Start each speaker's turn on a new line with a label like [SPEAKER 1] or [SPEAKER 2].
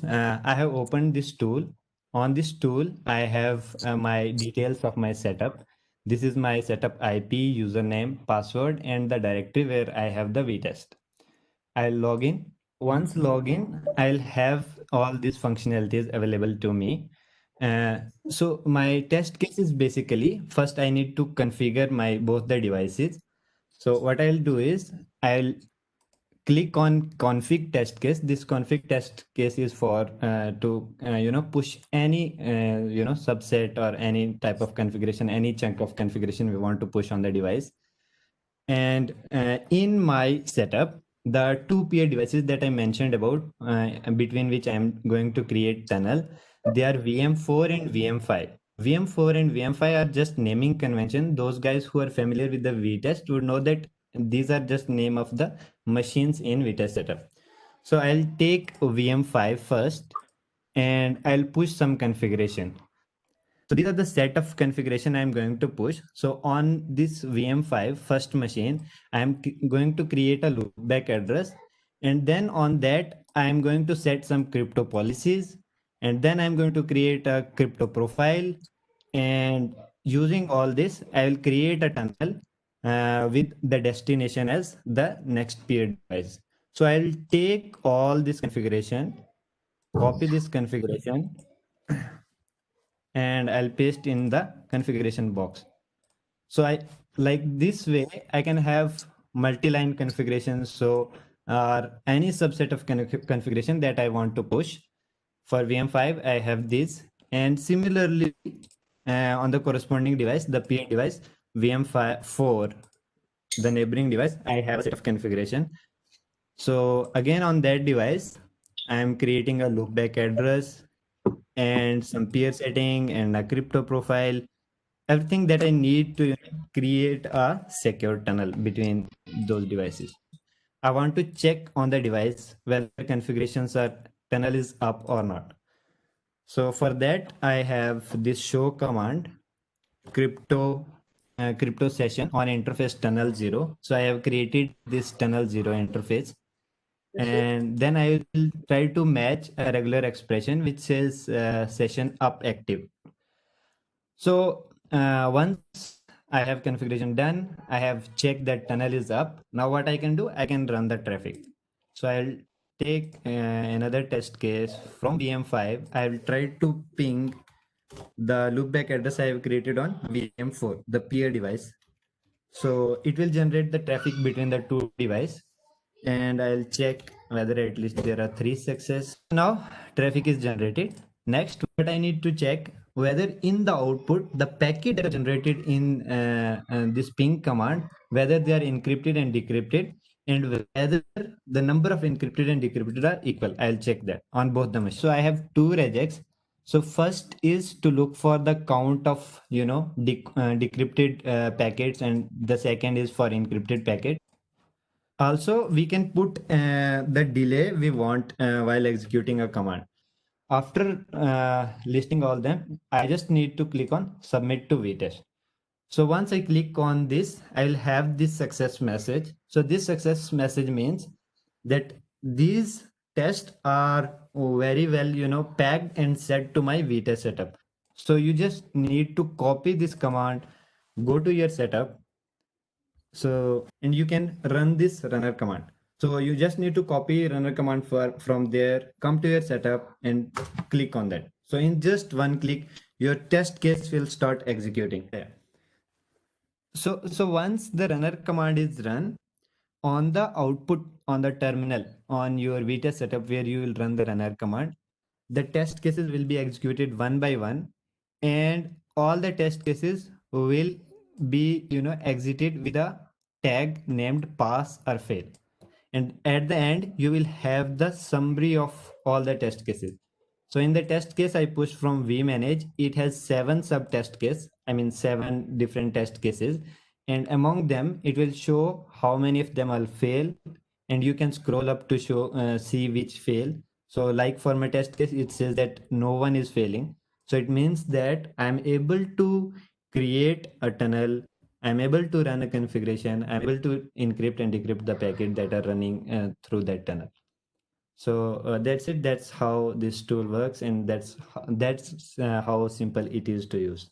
[SPEAKER 1] is I have opened this tool. On this tool, I have my details of my setup. This is my setup IP, username, password, and the directory where I have the vtest. I'll log in. Once log in, I'll have all these functionalities available to me. So my test case is basically first I need to configure my both the devices. So what I'll do is I'll click on config test case. This config test case is for to push any subset or any type of configuration, any chunk of configuration we want to push on the device. And in my setup, the two peer devices that I mentioned about, between which I'm going to create tunnel, they are VM4 and VM5. VM4 and VM5 are just naming convention. Those guys who are familiar with the VTest would know that these are just name of the machines in VTest setup. So I'll take VM5 first and I'll push some configuration. So these are the set of configuration I'm going to push. So on this VM5 first machine, I'm going to create a loopback address. And then on that, I'm going to set some crypto policies. And then I'm going to create a crypto profile. And using all this, I will create a tunnel with the destination as the next peer device. So I'll take all this configuration, copy this configuration, and I'll paste in the configuration box. So I like this way I can have multi-line configurations. So any subset of configuration that I want to push. For VM5, I have this, and similarly on the corresponding device, the peer device VM4, the neighboring device, I have a set of configuration. So again on that device, I'm creating a loopback address and some peer setting and a crypto profile, everything that I need to create a secure tunnel between those devices. I want to check on the device whether configurations are tunnel is up or not. So for that, I have this show command, crypto crypto session on interface tunnel 0. So I have created this tunnel 0 interface, and then I will try to match a regular expression which says session up active. So once I have configuration done, I have checked that tunnel is up. Now what I can do, I can run the traffic. So I'll take another test case from VM5. I will try to ping the loopback address I have created on VM4, the peer device. So it will generate the traffic between the two devices, and I'll check whether at least there are 3 success. Now traffic is generated. Next, what I need to check whether in the output the packet that are generated in this ping command, whether they are encrypted and decrypted, and whether the number of encrypted and decrypted are equal. I'll check that on both the machines. So I have two regex. So first is to look for the count of decrypted packets, and the second is for encrypted packet. Also, we can put the delay we want while executing a command. After listing all them, I just need to click on submit to VTest. So once I click on this, I'll have this success message. So this success message means that these tests are very well, packed and set to my VTest setup. So you just need to copy this command, go to your setup. So, and you can run this runner command. So you just need to copy runner command from there, come to your setup and click on that. So in just one click, your test case will start executing. Yeah. So once the runner command is run, on the output on the terminal on your VTest setup where you will run the runner command, the test cases will be executed one by one, and all the test cases will be exited with a tag named pass or fail. And at the end, you will have the summary of all the test cases. So in the test case I pushed from vmanage, it has 7 sub test case. I mean 7 different test cases, and among them it will show how many of them will fail, and you can scroll up to show see which fail. So like for my test case, it says that no one is failing. So it means that I'm able to create a tunnel, I'm able to run a configuration, I'm able to encrypt and decrypt the packet that are running through that tunnel. So that's it. That's how this tool works, and that's how simple it is to use.